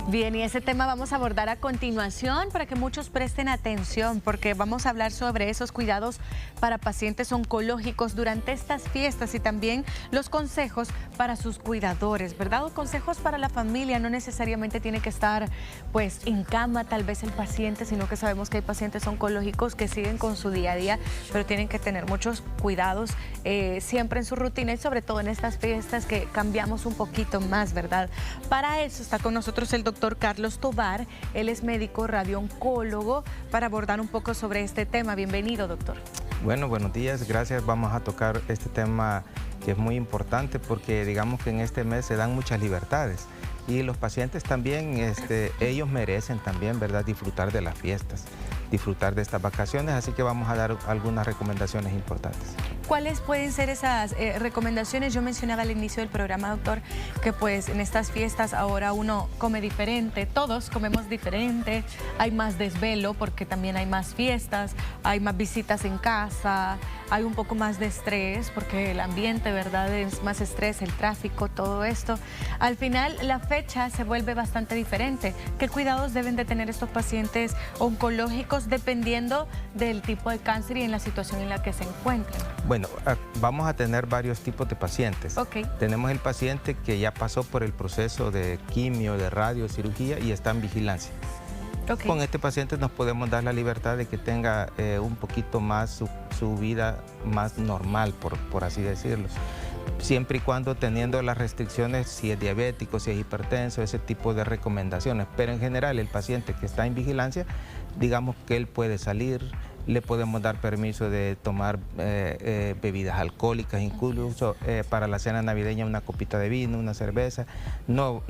Bien, y ese tema vamos a abordar a continuación para que muchos presten atención, porque vamos a hablar sobre esos cuidados para pacientes oncológicos durante estas fiestas y también los consejos para sus cuidadores, ¿verdad? O consejos para la familia. No necesariamente tiene que estar pues en cama tal vez el paciente, sino que sabemos que hay pacientes oncológicos que siguen con su día a día, pero tienen que tener muchos cuidados siempre en su rutina y sobre todo en estas fiestas que cambiamos un poquito más, ¿verdad? Para eso está con nosotros el doctor Carlos Tovar. Él es médico radiooncólogo para abordar un poco sobre este tema. Bienvenido, doctor. Bueno, buenos días, gracias. Vamos a tocar este tema que es muy importante porque digamos que en este mes se dan muchas libertades y los pacientes también, ellos merecen también, ¿verdad?, disfrutar de las fiestas, disfrutar de estas vacaciones, así que vamos a dar algunas recomendaciones importantes. ¿Cuáles pueden ser esas recomendaciones? Yo mencionaba al inicio del programa, doctor, que pues en estas fiestas ahora uno come diferente, todos comemos diferente, hay más desvelo porque también hay más fiestas, hay más visitas en casa, hay un poco más de estrés porque el ambiente, ¿verdad?, es más estrés, el tráfico, todo esto. Al final la fecha se vuelve bastante diferente. ¿Qué cuidados deben de tener estos pacientes oncológicos dependiendo del tipo de cáncer y en la situación en la que se encuentran? Bueno, vamos a tener varios tipos de pacientes. Okay. Tenemos el paciente que ya pasó por el proceso de quimio, de radiocirugía y está en vigilancia. Okay. Con este paciente nos podemos dar la libertad de que tenga un poquito más su vida más normal, por así decirlo. Siempre y cuando teniendo las restricciones, si es diabético, si es hipertenso, ese tipo de recomendaciones. Pero en general el paciente que está en vigilancia, digamos que él puede salir, le podemos dar permiso de tomar bebidas alcohólicas, incluso para la cena navideña una copita de vino, una cerveza. No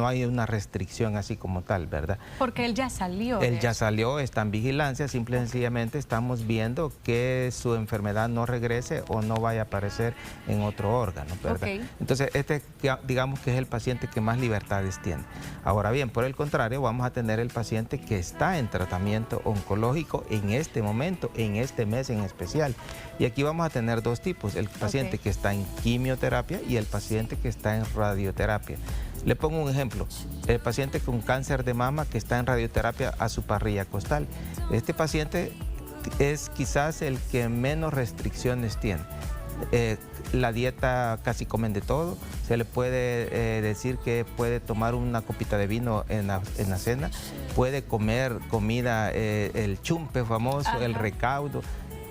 hay una restricción así como tal, ¿verdad? Porque él ya salió. Él ya salió, está en vigilancia, simple y sencillamente estamos viendo que su enfermedad no regrese o no vaya a aparecer en otro órgano, ¿verdad? Okay. Entonces, digamos que es el paciente que más libertades tiene. Ahora bien, por el contrario, vamos a tener el paciente que está en tratamiento oncológico en este momento, en este mes en especial. Y aquí vamos a tener dos tipos, el paciente que está en quimioterapia y el paciente que está en radioterapia. Le pongo un ejemplo, el paciente con cáncer de mama que está en radioterapia a su parrilla costal. Este paciente es quizás el que menos restricciones tiene. La dieta casi comen de todo, se le puede decir que puede tomar una copita de vino en la cena, puede comer comida, el chumpe famoso, ajá, el recaudo,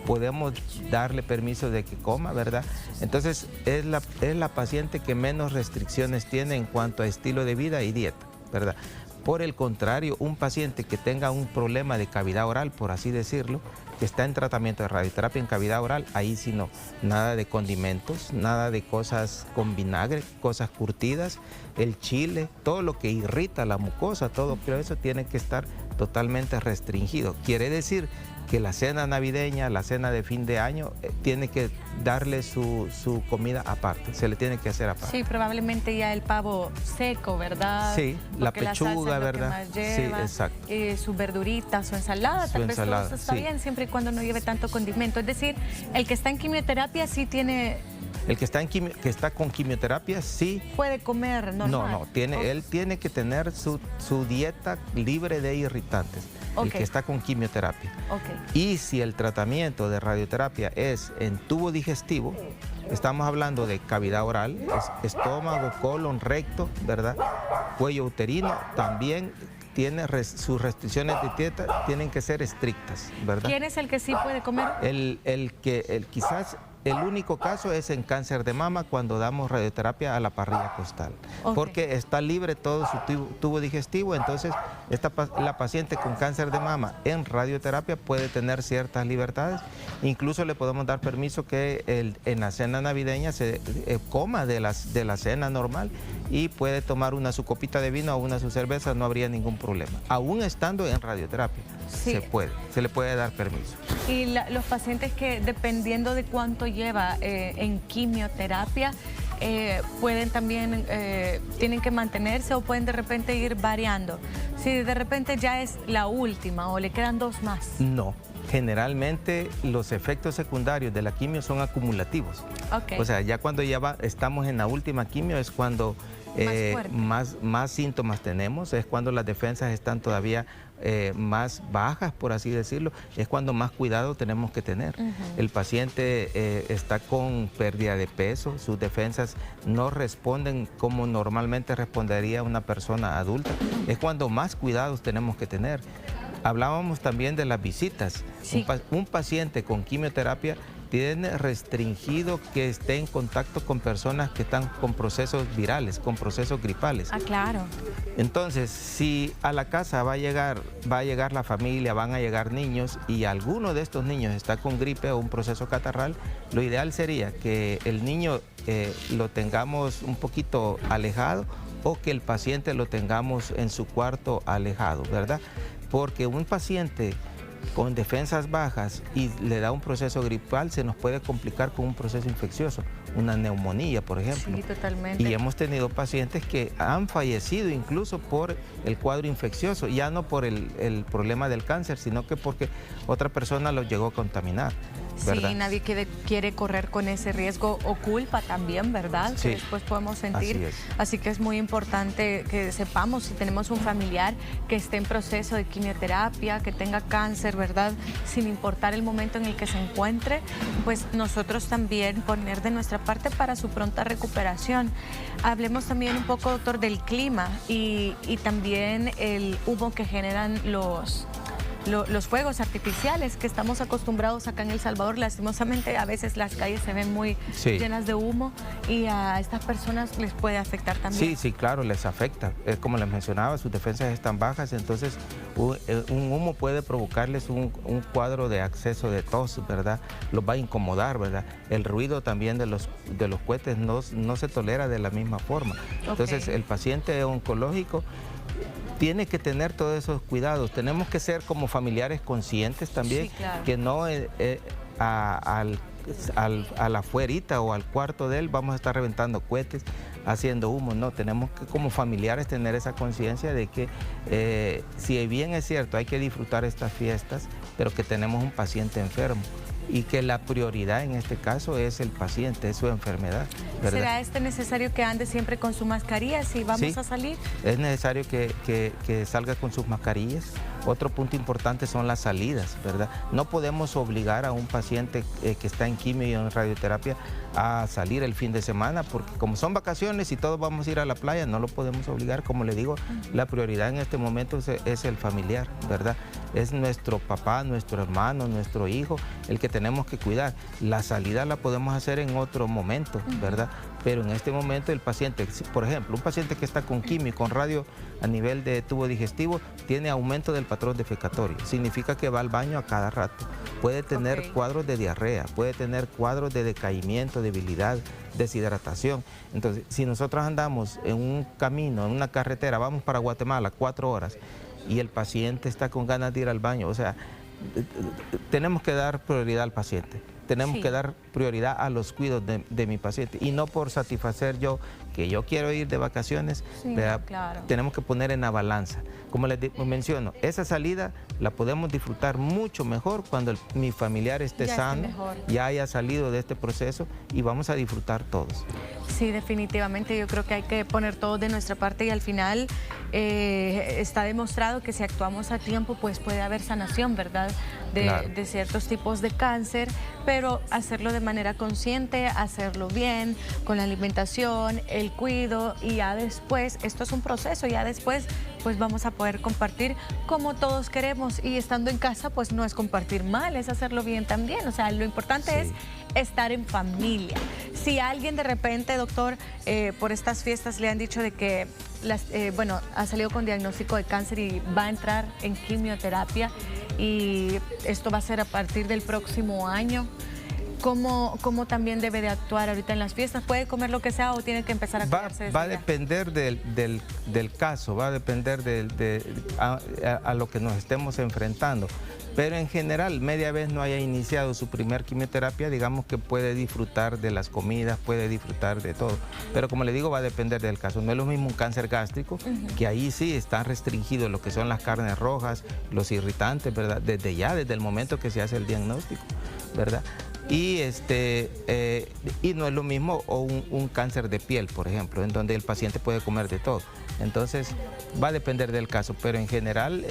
podemos darle permiso de que coma, ¿verdad? Entonces es la paciente que menos restricciones tiene en cuanto a estilo de vida y dieta, ¿verdad? Por el contrario, un paciente que tenga un problema de cavidad oral, por así decirlo, que está en tratamiento de radioterapia en cavidad oral, ahí sí no, nada de condimentos, nada de cosas con vinagre, cosas curtidas, el chile, todo lo que irrita la mucosa, todo eso tiene que estar totalmente restringido. Quiere decir que la cena navideña, la cena de fin de año, tiene que darle su comida aparte, se le tiene que hacer aparte. Sí, probablemente ya el pavo seco, ¿verdad? Sí, la pechuga, ¿verdad? Lleva, sí, exacto. Sus verduritas, su ensalada, tal vez todo eso está bien, siempre y cuando no lleve tanto condimento. Es decir, el que está en quimioterapia sí tiene... El que está con quimioterapia sí puede comer normal. Él tiene que tener su dieta libre de irritantes. Okay. El que está con quimioterapia. Okay. Y si el tratamiento de radioterapia es en tubo digestivo, estamos hablando de cavidad oral, estómago, colon, recto, ¿verdad? Cuello uterino, también tiene sus restricciones de dieta, tienen que ser estrictas, ¿verdad? ¿Quién es el que sí puede comer? Quizás el único caso es en cáncer de mama cuando damos radioterapia a la parrilla costal, okay, porque está libre todo su tubo digestivo, entonces la paciente con cáncer de mama en radioterapia puede tener ciertas libertades, incluso le podemos dar permiso que en la cena navideña se coma de la cena normal y puede tomar su copita de vino o su cerveza, no habría ningún problema, aún estando en radioterapia. Sí. Se le puede dar permiso. Y los pacientes que dependiendo de cuánto lleva en quimioterapia, pueden también, tienen que mantenerse o pueden de repente ir variando. Si de repente ya es la última o le quedan 2 más. No, generalmente los efectos secundarios de la quimio son acumulativos. Okay. O sea, ya cuando estamos en la última quimio es cuando más síntomas tenemos, es cuando las defensas están todavía más bajas, por así decirlo, es cuando más cuidado tenemos que tener. El paciente está con pérdida de peso, sus defensas no responden como normalmente respondería una persona adulta, es cuando más cuidados tenemos que tener. Hablábamos también de las visitas. Sí. Un paciente con quimioterapia tiene restringido que esté en contacto con personas que están con procesos virales, con procesos gripales. Ah, claro. Entonces, si a la casa va a llegar la familia, van a llegar niños y alguno de estos niños está con gripe o un proceso catarral, lo ideal sería que el niño lo tengamos un poquito alejado o que el paciente lo tengamos en su cuarto alejado, ¿verdad? Porque un paciente con defensas bajas y le da un proceso gripal, se nos puede complicar con un proceso infeccioso, una neumonía, por ejemplo. Sí, totalmente. Y hemos tenido pacientes que han fallecido incluso por el cuadro infeccioso, ya no por el problema del cáncer, sino que porque otra persona los llegó a contaminar, ¿verdad? Sí, nadie quiere correr con ese riesgo o culpa también, ¿verdad? Sí, que después podemos sentir. Así que es muy importante que sepamos si tenemos un familiar que esté en proceso de quimioterapia, que tenga cáncer, ¿verdad? Sin importar el momento en el que se encuentre, pues nosotros también poner de nuestra parte para su pronta recuperación. Hablemos también un poco, doctor, del clima y también el humo que generan los fuegos artificiales que estamos acostumbrados acá en El Salvador. Lastimosamente a veces las calles se ven muy llenas de humo y a estas personas les puede afectar también. Sí, claro, les afecta. Como les mencionaba, sus defensas están bajas, entonces un humo puede provocarles un cuadro de acceso de tos, ¿verdad? Los va a incomodar, ¿verdad? El ruido también de los cohetes no se tolera de la misma forma. Entonces el paciente oncológico tiene que tener todos esos cuidados. Tenemos que ser como familiares conscientes también, claro, que no a la afuerita o al cuarto de él vamos a estar reventando cohetes, haciendo humo. No, tenemos que como familiares tener esa conciencia de que si bien es cierto hay que disfrutar estas fiestas, pero que tenemos un paciente enfermo y que la prioridad en este caso es el paciente, es su enfermedad, ¿verdad? ¿Será necesario que ande siempre con su mascarilla si vamos a salir? Es necesario que salga con sus mascarillas. Otro punto importante son las salidas, ¿verdad? No podemos obligar a un paciente que está en quimio y en radioterapia a salir el fin de semana, porque como son vacaciones y todos vamos a ir a la playa, no lo podemos obligar. Como le digo, la prioridad en este momento es el familiar, ¿verdad? Es nuestro papá, nuestro hermano, nuestro hijo, el que tenemos que cuidar. La salida la podemos hacer en otro momento, ¿verdad? Pero en este momento el paciente, por ejemplo, un paciente que está con quimio y con radio a nivel de tubo digestivo, tiene aumento del patrón defecatorio. Significa que va al baño a cada rato. Puede tener cuadros de diarrea, puede tener cuadros de decaimiento, debilidad, deshidratación. Entonces, si nosotros andamos en un camino, en una carretera, vamos para Guatemala 4 horas y el paciente está con ganas de ir al baño, o sea, tenemos que dar prioridad al paciente. Tenemos que dar prioridad a los cuidados de mi paciente y no por satisfacer que yo quiero ir de vacaciones, claro, tenemos que poner en la balanza. Como les menciono, esa salida la podemos disfrutar mucho mejor cuando mi familiar esté sano, ya haya salido de este proceso y vamos a disfrutar todos. Sí, definitivamente yo creo que hay que poner todo de nuestra parte y al final está demostrado que si actuamos a tiempo pues puede haber sanación, ¿verdad? De ciertos tipos de cáncer, pero hacerlo de manera consciente, hacerlo bien, con la alimentación, el cuidado y ya después, esto es un proceso, ya después pues vamos a poder compartir como todos queremos y estando en casa pues no es compartir mal, es hacerlo bien también, o sea, lo importante es estar en familia. Si alguien de repente, doctor, por estas fiestas le han dicho de que ha salido con diagnóstico de cáncer y va a entrar en quimioterapia y esto va a ser a partir del próximo año, ¿cómo también debe de actuar ahorita en las fiestas? ¿Puede comer lo que sea o tiene que empezar a cuidarse? Va a depender del caso, va a depender a lo que nos estemos enfrentando. Pero en general, media vez no haya iniciado su primer quimioterapia, digamos que puede disfrutar de las comidas, puede disfrutar de todo. Pero como le digo, va a depender del caso. No es lo mismo un cáncer gástrico, que ahí sí está restringido lo que son las carnes rojas, los irritantes, ¿verdad? Desde el momento que se hace el diagnóstico, ¿verdad? Y no es lo mismo o un cáncer de piel, por ejemplo, en donde el paciente puede comer de todo. Entonces, va a depender del caso, pero en general,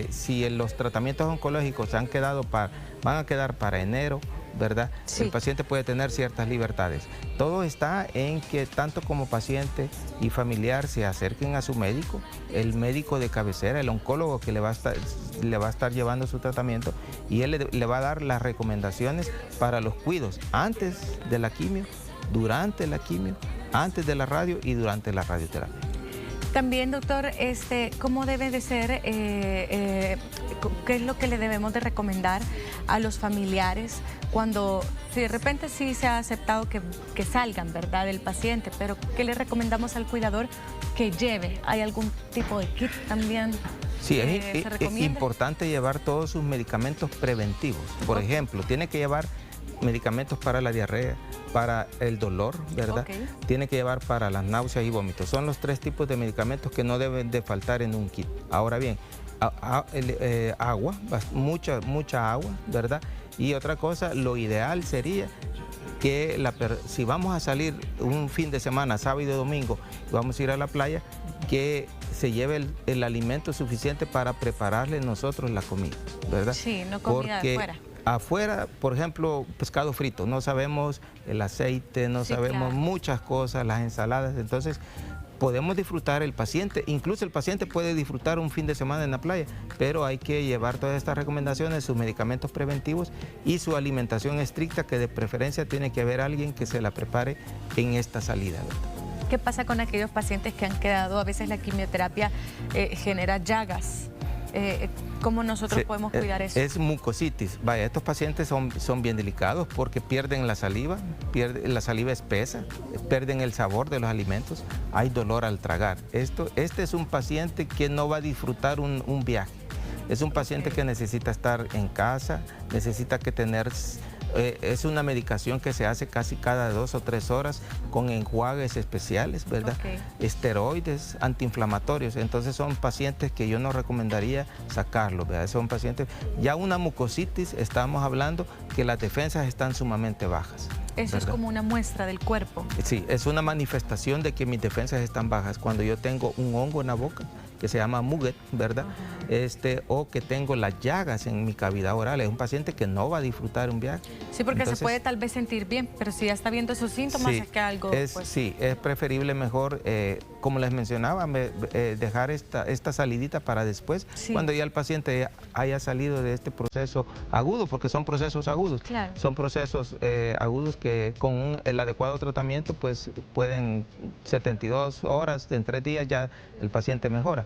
si los tratamientos oncológicos van a quedar para enero, ¿verdad? Sí. El paciente puede tener ciertas libertades. Todo está en que tanto como paciente y familiar se acerquen a su médico, el médico de cabecera, el oncólogo que le va a estar llevando su tratamiento, y él le va a dar las recomendaciones para los cuidados antes de la quimio, durante la quimio, antes de la radio y durante la radioterapia. También, doctor, ¿cómo debe de ser, qué es lo que le debemos de recomendar a los familiares cuando, si de repente sí se ha aceptado que salgan, ¿verdad?, del paciente, pero qué le recomendamos al cuidador que lleve? ¿Hay algún tipo de kit también? Sí, es importante llevar todos sus medicamentos preventivos. Por ejemplo, tiene que llevar medicamentos para la diarrea, para el dolor, ¿verdad? Tiene que llevar para las náuseas y vómitos. Son los 3 tipos de medicamentos que no deben de faltar en un kit. Ahora bien, agua, mucha agua, ¿verdad? Y otra cosa, lo ideal sería que si vamos a salir un fin de semana, sábado y domingo, vamos a ir a la playa, que se lleve el alimento suficiente para prepararle nosotros la comida, ¿verdad? Sí, no comida de afuera. Afuera, por ejemplo, pescado frito, no sabemos el aceite, no sabemos muchas cosas, las ensaladas, entonces podemos disfrutar el paciente, incluso el paciente puede disfrutar un fin de semana en la playa, pero hay que llevar todas estas recomendaciones, sus medicamentos preventivos y su alimentación estricta, que de preferencia tiene que haber alguien que se la prepare en esta salida, ¿verdad? ¿Qué pasa con aquellos pacientes que han quedado, a veces la quimioterapia genera llagas? ¿Cómo nosotros podemos cuidar eso? Es mucositis. Vaya, estos pacientes son bien delicados porque pierden la saliva espesa, pierden el sabor de los alimentos, hay dolor al tragar. Este es un paciente que no va a disfrutar un viaje. Es un paciente que necesita estar en casa, necesita es una medicación que se hace casi cada 2 o 3 horas con enjuagues especiales, ¿verdad? Esteroides, antiinflamatorios. Entonces son pacientes que yo no recomendaría sacarlos, ¿verdad? Son pacientes, ya una mucositis, estamos hablando que las defensas están sumamente bajas. Eso, ¿verdad?, es como una muestra del cuerpo. Sí, es una manifestación de que mis defensas están bajas. Cuando yo tengo un hongo en la boca, que se llama Muget, ¿verdad? O que tengo las llagas en mi cavidad oral. Es un paciente que no va a disfrutar un viaje. Sí, porque entonces, se puede tal vez sentir bien, pero si ya está viendo esos síntomas, sí, es que algo... Sí, es preferible mejor, como les mencionaba, dejar esta salidita para después, cuando ya el paciente haya salido de este proceso agudo, porque son procesos agudos. Claro. Son procesos agudos que con el adecuado tratamiento, pues pueden 72 horas, en 3 días ya el paciente mejora,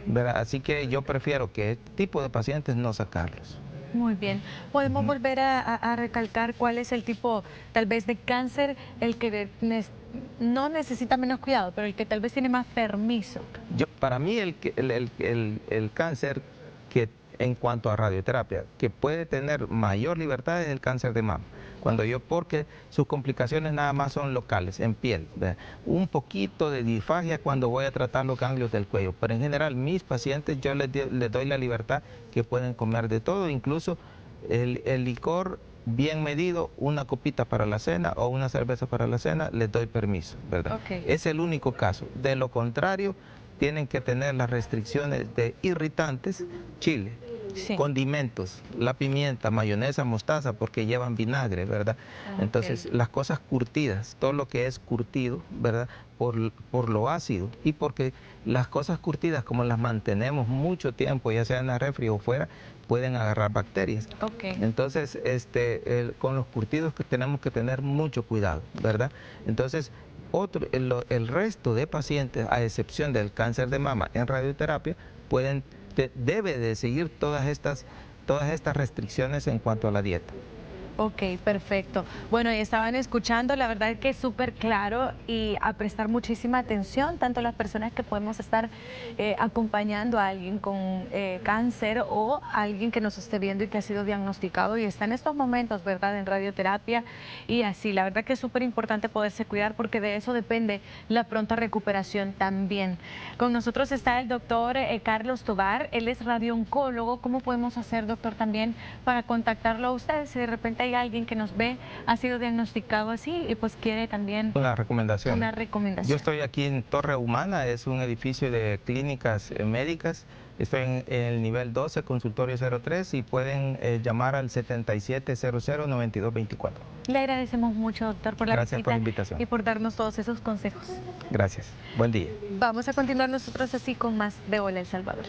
¿verdad? Así que yo prefiero que este tipo de pacientes no sacarlos. Muy bien. ¿Podemos volver a recalcar cuál es el tipo, tal vez, de cáncer, el que no necesita menos cuidado, pero el que tal vez tiene más permiso? Para mí el cáncer que, en cuanto a radioterapia, que puede tener mayor libertad es el cáncer de mama. Porque sus complicaciones nada más son locales, en piel, ¿verdad? Un poquito de disfagia cuando voy a tratar los ganglios del cuello, pero en general mis pacientes yo les doy la libertad que pueden comer de todo, incluso el licor bien medido, una copita para la cena o una cerveza para la cena, les doy permiso, ¿verdad? Es el único caso. De lo contrario, tienen que tener las restricciones de irritantes, chile, condimentos, la pimienta, mayonesa, mostaza, porque llevan vinagre, ¿verdad? Entonces, las cosas curtidas, todo lo que es curtido, ¿verdad?, por lo ácido, y porque las cosas curtidas, como las mantenemos mucho tiempo, ya sea en la refri o fuera, pueden agarrar bacterias. Entonces, con los curtidos que tenemos que tener mucho cuidado, ¿verdad? Entonces, el resto de pacientes, a excepción del cáncer de mama en radioterapia, debe de seguir todas estas restricciones en cuanto a la dieta. Ok, perfecto. Bueno, y estaban escuchando, la verdad es que es súper claro, y a prestar muchísima atención, tanto las personas que podemos estar acompañando a alguien con cáncer, o a alguien que nos esté viendo y que ha sido diagnosticado y está en estos momentos, ¿verdad?, en radioterapia y así. La verdad que es súper importante poderse cuidar, porque de eso depende la pronta recuperación también. Con nosotros está el doctor Carlos Tovar, él es radiooncólogo. ¿Cómo podemos hacer, doctor, también para contactarlo a usted si de repente hay hay alguien que nos ve, ha sido diagnosticado así y pues quiere también una recomendación. Yo estoy aquí en Torre Humana, es un edificio de clínicas médicas. Estoy en el nivel 12, consultorio 03, y pueden llamar al 7700-9224. Le agradecemos mucho, doctor, por la Gracias visita por la invitación y por darnos todos esos consejos. Gracias. Buen día. Vamos a continuar nosotros así con más de Hola El Salvador.